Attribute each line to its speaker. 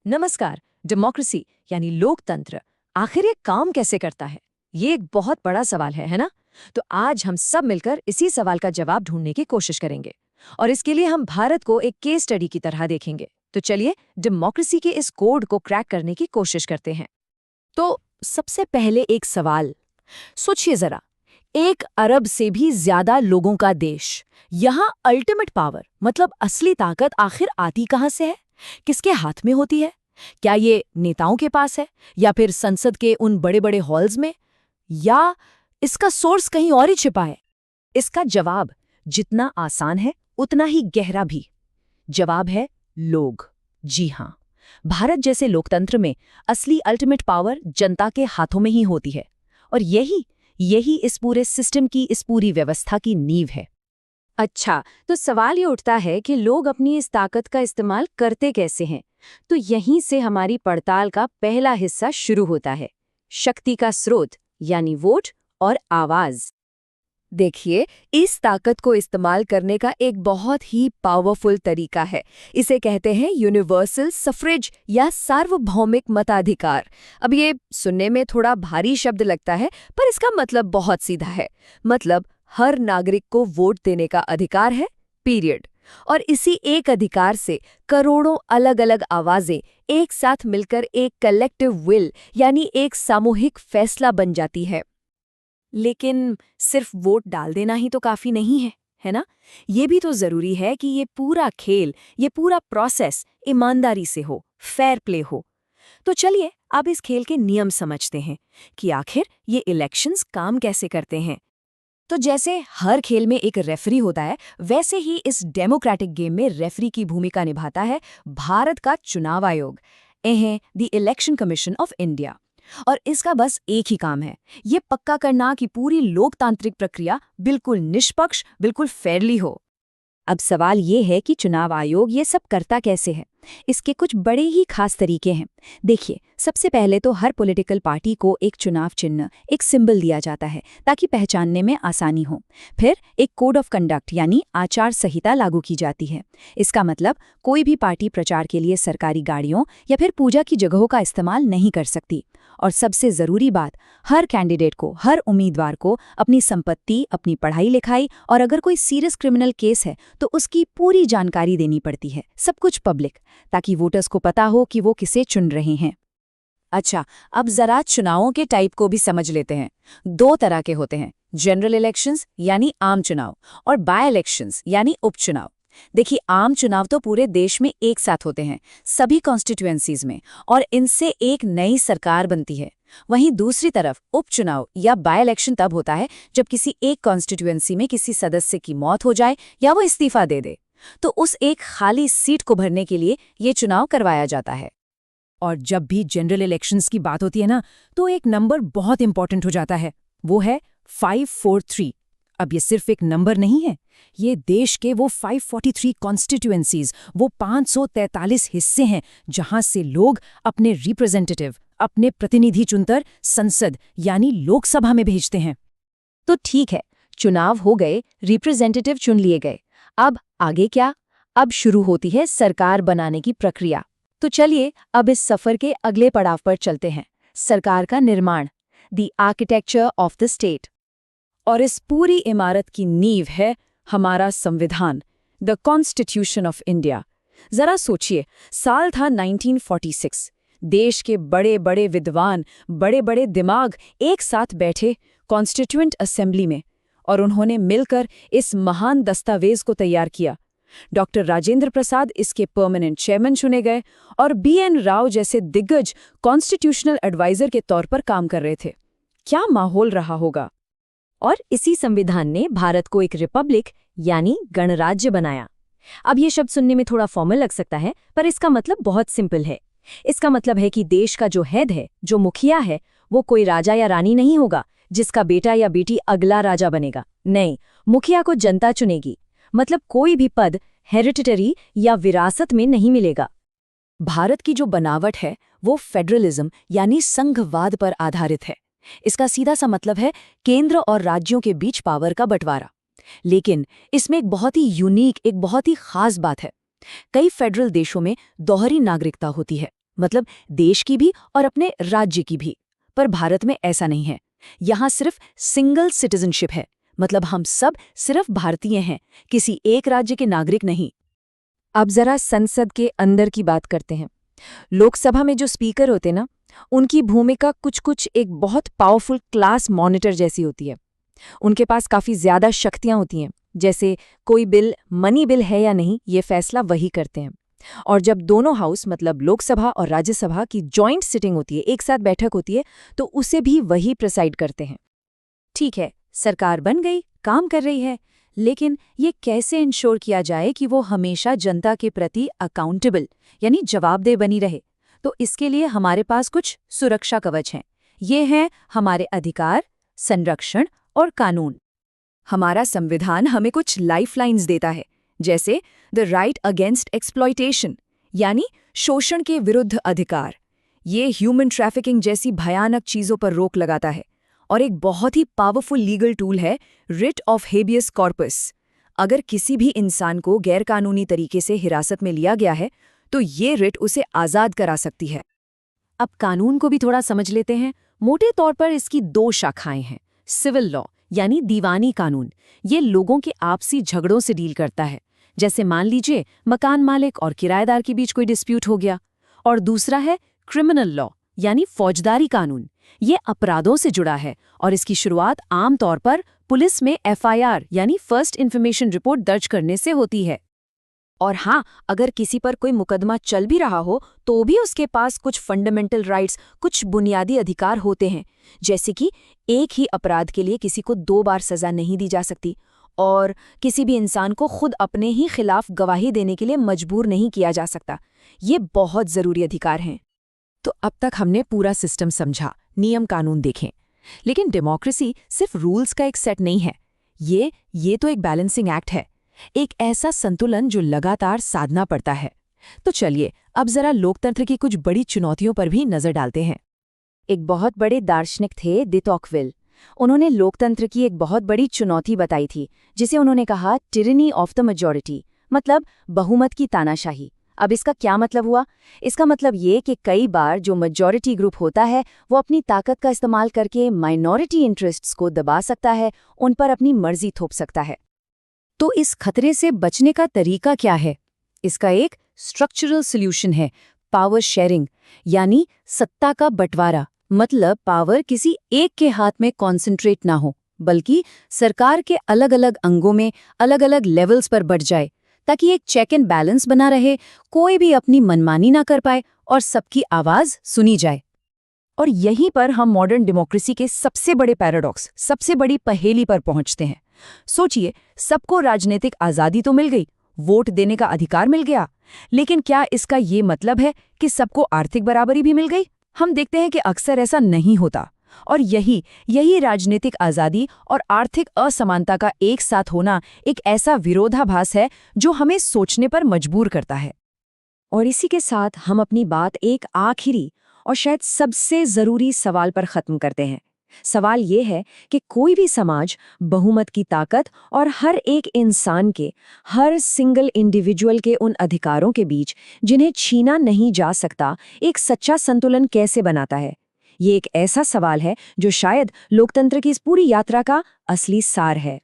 Speaker 1: नमस्कार। डेमोक्रेसी यानी लोकतंत्र आखिर ये काम कैसे करता है? ये एक बहुत बड़ा सवाल है ना? तो आज हम सब मिलकर इसी सवाल का जवाब ढूंढने की कोशिश करेंगे और इसके लिए हम भारत को एक केस स्टडी की तरह देखेंगे। तो चलिए डेमोक्रेसी के इस कोड को क्रैक करने की कोशिश करते हैं। तो सबसे पहले एक सवाल सोचिए जरा, 1 अरब से भी ज्यादा लोगों का देश, यहाँ अल्टीमेट पावर मतलब असली ताकत आखिर आती कहाँ से है? किसके हाथ में होती है? क्या ये नेताओं के पास है या फिर संसद के उन बड़े बड़े हॉल्स में, या इसका सोर्स कहीं और ही छिपा है? इसका जवाब जितना आसान है उतना ही गहरा भी। जवाब है लोग। जी हाँ, भारत जैसे लोकतंत्र में असली अल्टीमेट पावर जनता के हाथों में ही होती है और यही इस पूरे सिस्टम की, इस पूरी व्यवस्था की नींव है। अच्छा, तो सवाल ये उठता है कि लोग अपनी इस ताकत का इस्तेमाल करते कैसे हैं? तो यहीं से हमारी पड़ताल का पहला हिस्सा शुरू होता है, शक्ति का स्रोत यानी वोट और आवाज। देखिए, इस ताकत को इस्तेमाल करने का एक बहुत ही पावरफुल तरीका है। इसे कहते हैं यूनिवर्सल सफ्रेज या सार्वभौमिक मताधिकार। अब ये सुनने में थोड़ा भारी शब्द लगता है, पर इसका मतलब बहुत सीधा है। मतलब हर नागरिक को वोट देने का अधिकार है, पीरियड। और इसी एक अधिकार से करोड़ों अलग अलग आवाजें एक साथ मिलकर एक कलेक्टिव विल यानी एक सामूहिक फैसला बन जाती है। लेकिन सिर्फ वोट डाल देना ही तो काफी नहीं है ना? ये भी तो जरूरी है कि ये पूरा खेल, ये पूरा प्रोसेस ईमानदारी से हो, फेयर प्ले हो। तो चलिए अब इस खेल के नियम समझते हैं कि आखिर ये इलेक्शंस काम कैसे करते हैं। तो जैसे हर खेल में एक रेफरी होता है, वैसे ही इस डेमोक्रेटिक गेम में रेफरी की भूमिका निभाता है भारत का चुनाव आयोग, the election commission of India. और इसका बस एक ही काम है, ये पक्का करना कि पूरी लोकतांत्रिक प्रक्रिया बिल्कुल निष्पक्ष, बिल्कुल फेयरली हो। अब सवाल ये है कि चुनाव आयोग ये सब करता कैसे है? इसके कुछ बड़े ही खास तरीके हैं। देखिए, सबसे पहले तो हर पॉलिटिकल पार्टी को एक चुनाव चिन्ह, एक सिंबल दिया जाता है ताकि पहचानने में आसानी हो। फिर एक कोड ऑफ कंडक्ट यानी आचार संहिता लागू की जाती है। इसका मतलब कोई भी पार्टी प्रचार के लिए सरकारी गाड़ियों या फिर पूजा की जगहों का इस्तेमाल नहीं कर सकती। और सबसे जरूरी बात, हर कैंडिडेट को, हर उम्मीदवार को अपनी संपत्ति, अपनी पढ़ाई लिखाई और अगर कोई सीरियस क्रिमिनल केस है तो उसकी पूरी जानकारी देनी पड़ती है, सब कुछ पब्लिक, ताकि वोटर्स को पता हो कि वो किसे चुन रहे हैं। अच्छा, अब जरा चुनावों के टाइप को भी समझ लेते हैं। 2 तरह के होते हैं, जनरल इलेक्शंस यानी आम चुनाव और बाय इलेक्शंस यानी उपचुनाव। देखिए, आम चुनाव तो पूरे देश में एक साथ होते हैं, सभी कॉन्स्टिट्यूएंसीज में, और इनसे एक नई सरकार बनती है। वहीं दूसरी तरफ उपचुनाव या बाय इलेक्शन तब होता है जब किसी एक कॉन्स्टिट्यूएंसी में किसी सदस्य की मौत हो जाए या वो इस्तीफा दे दे, तो उस एक खाली सीट को भरने के लिए ये चुनाव करवाया जाता है। और जब भी जनरल इलेक्शंस की बात होती है ना, तो एक नंबर बहुत इंपॉर्टेंट हो जाता है, वो है 543। अब ये सिर्फ एक नंबर नहीं है, ये देश के वो 543 कॉन्स्टिट्यूएंसीज, वो 543 हिस्से हैं जहां से लोग अपने रिप्रेजेंटेटिव, अपने प्रतिनिधि चुनकर संसद यानी लोकसभा में भेजते हैं। तो ठीक है, चुनाव हो गए, रिप्रेजेंटेटिव चुन लिए गए। अब आगे क्या? अब शुरू होती है सरकार बनाने की प्रक्रिया। तो चलिए अब इस सफर के अगले पड़ाव पर चलते हैं, सरकार का निर्माण, the architecture of the state. और इस पूरी इमारत की नींव है हमारा संविधान, द कॉन्स्टिट्यूशन ऑफ इंडिया। जरा सोचिए, साल था 1946। देश के बड़े बड़े विद्वान, बड़े बड़े दिमाग एक साथ बैठे कॉन्स्टिट्यूएंट असेंबली में और उन्होंने मिलकर इस महान दस्तावेज को तैयार किया। डॉक्टर राजेंद्र प्रसाद इसके परमानेंट चेयरमैन चुने गए और BN राव जैसे दिग्गज कॉन्स्टिट्यूशनल एडवाइजर के तौर पर काम कर रहे थे। क्या माहौल रहा होगा? और इसी संविधान ने भारत को एक रिपब्लिक यानी गणराज्य बनाया। अब ये शब्द सुनने में थोड़ा फॉर्मल लग सकता है, पर इसका मतलब बहुत सिंपल है। इसका मतलब है कि देश का जो हेड है, जो मुखिया है, वो कोई राजा या रानी नहीं होगा जिसका बेटा या बेटी अगला राजा बनेगा। नहीं, मुखिया को जनता चुनेगी। मतलब कोई भी पद हेरिडिटरी या विरासत में नहीं मिलेगा। भारत की जो बनावट है वो फेडरलिज्म यानी संघवाद पर आधारित है। इसका सीधा सा मतलब है केंद्र और राज्यों के बीच पावर का बंटवारा। लेकिन इसमें एक बहुत ही यूनिक, एक बहुत ही खास बात है। कई फेडरल देशों में दोहरी नागरिकता होती है,
Speaker 2: मतलब देश की भी और अपने राज्य की भी। पर भारत में ऐसा नहीं है। यहाँ सिर्फ सिंगल सिटीजनशिप है, मतलब हम सब सिर्फ भारतीय हैं, किसी एक राज्य के नागरिक नहीं।
Speaker 1: अब जरा संसद के अंदर की बात करते हैं। लोकसभा में जो स्पीकर होते ना, उनकी भूमिका कुछ कुछ एक बहुत पावरफुल क्लास मॉनिटर जैसी होती है। उनके पास काफी ज्यादा शक्तियां होती हैं, जैसे कोई बिल मनी बिल है या नहीं, ये फैसला वही करते हैं। और जब दोनों हाउस मतलब लोकसभा और राज्यसभा की जॉइंट सिटिंग होती है, एक साथ बैठक होती है, तो उसे भी वही प्रिसाइड करते हैं। ठीक है, सरकार बन गई, काम कर रही है, लेकिन ये कैसे इंश्योर किया जाए कि वो हमेशा जनता के प्रति अकाउंटेबल यानी जवाबदेह बनी रहे? तो इसके लिए हमारे पास कुछ सुरक्षा कवच हैं। ये हैं हमारे अधिकार, संरक्षण और कानून।
Speaker 2: हमारा संविधान हमें कुछ लाइफलाइंस देता है, जैसे द राइट अगेंस्ट एक्सप्लॉयटेशन यानी शोषण के विरुद्ध अधिकार। ये ह्यूमन ट्रैफिकिंग जैसी भयानक चीज़ों पर रोक लगाता है। और एक बहुत ही पावरफुल लीगल टूल है रिट ऑफ हेबियस कॉर्पस। अगर किसी भी इंसान को गैरकानूनी तरीके से हिरासत में लिया गया है, तो ये रिट उसे आज़ाद करा सकती है।
Speaker 1: अब कानून को भी थोड़ा समझ लेते हैं। मोटे तौर पर इसकी दो शाखाएं हैं। सिविल लॉ यानी दीवानी कानून, ये लोगों के आपसी झगड़ों से डील करता है। जैसे मान लीजिए मकान मालिक और किराएदार के बीच कोई डिस्प्यूट हो गया। और दूसरा है क्रिमिनल लॉ यानी फौजदारी कानून। ये अपराधों से जुड़ा है और इसकी शुरुआत आमतौर पर पुलिस में एफआईआर यानी फर्स्ट इन्फॉर्मेशन रिपोर्ट दर्ज करने से होती है। और हाँ, अगर किसी पर कोई मुकदमा चल भी रहा हो तो भी उसके पास कुछ फंडामेंटल राइट्स, कुछ बुनियादी अधिकार होते हैं, जैसे कि एक ही अपराध के लिए किसी को 2 बार सजा नहीं दी जा सकती, और किसी भी इंसान को खुद अपने ही खिलाफ गवाही देने के लिए मजबूर नहीं किया जा सकता। ये बहुत ज़रूरी अधिकार हैं। तो अब तक हमने पूरा सिस्टम समझा, नियम कानून देखें। लेकिन डेमोक्रेसी सिर्फ रूल्स का एक सेट नहीं है। ये तो एक बैलेंसिंग एक्ट है, एक ऐसा संतुलन जो लगातार साधना पड़ता है। तो चलिए अब जरा लोकतंत्र की कुछ बड़ी चुनौतियों पर भी नजर डालते हैं। एक बहुत बड़े दार्शनिक थे दे टॉकविल। उन्होंने लोकतंत्र की एक बहुत बड़ी चुनौती बताई थी, जिसे उन्होंने कहा टिरनी ऑफ द मेजॉरिटी, मतलब बहुमत की तानाशाही। अब इसका क्या मतलब हुआ? इसका मतलब ये कि कई बार जो मेजॉरिटी ग्रुप होता है वो अपनी ताकत का इस्तेमाल करके माइनॉरिटी इंटरेस्ट्स को दबा सकता है, उन पर अपनी मर्जी थोप सकता है। तो इस खतरे से बचने का तरीका क्या है? इसका एक स्ट्रक्चरल सॉल्यूशन है, पावर शेयरिंग यानी सत्ता का बंटवारा। मतलब पावर किसी एक के हाथ में कॉन्सेंट्रेट ना हो, बल्कि सरकार के अलग अलग अंगों में अलग अलग लेवल्स पर बढ़ जाए, ताकि एक चेक एंड बैलेंस बना रहे, कोई भी अपनी मनमानी ना कर पाए और सबकी आवाज सुनी जाए। और यहीं पर हम मॉडर्न डेमोक्रेसी के सबसे बड़े पैराडॉक्स, सबसे बड़ी पहेली पर पहुंचते हैं। सोचिए, सबको राजनीतिक आजादी तो मिल गई, वोट देने का अधिकार मिल गया, लेकिन क्या इसका ये मतलब है कि सबको आर्थिक बराबरी भी मिल गई? हम देखते हैं कि अक्सर ऐसा नहीं होता। और यही राजनीतिक आजादी और आर्थिक असमानता का एक साथ होना एक ऐसा विरोधाभास है जो हमें सोचने पर मजबूर करता है। और इसी के साथ हम अपनी बात एक आखिरी और शायद सबसे जरूरी सवाल पर खत्म करते हैं। सवाल ये है कि कोई भी समाज बहुमत की ताकत और हर एक इंसान के, हर सिंगल इंडिविजुअल के उन अधिकारों के बीच जिन्हें छीना नहीं जा सकता, एक सच्चा संतुलन कैसे बनाता है? ये एक ऐसा सवाल है जो शायद लोकतंत्र की इस पूरी यात्रा का असली सार है।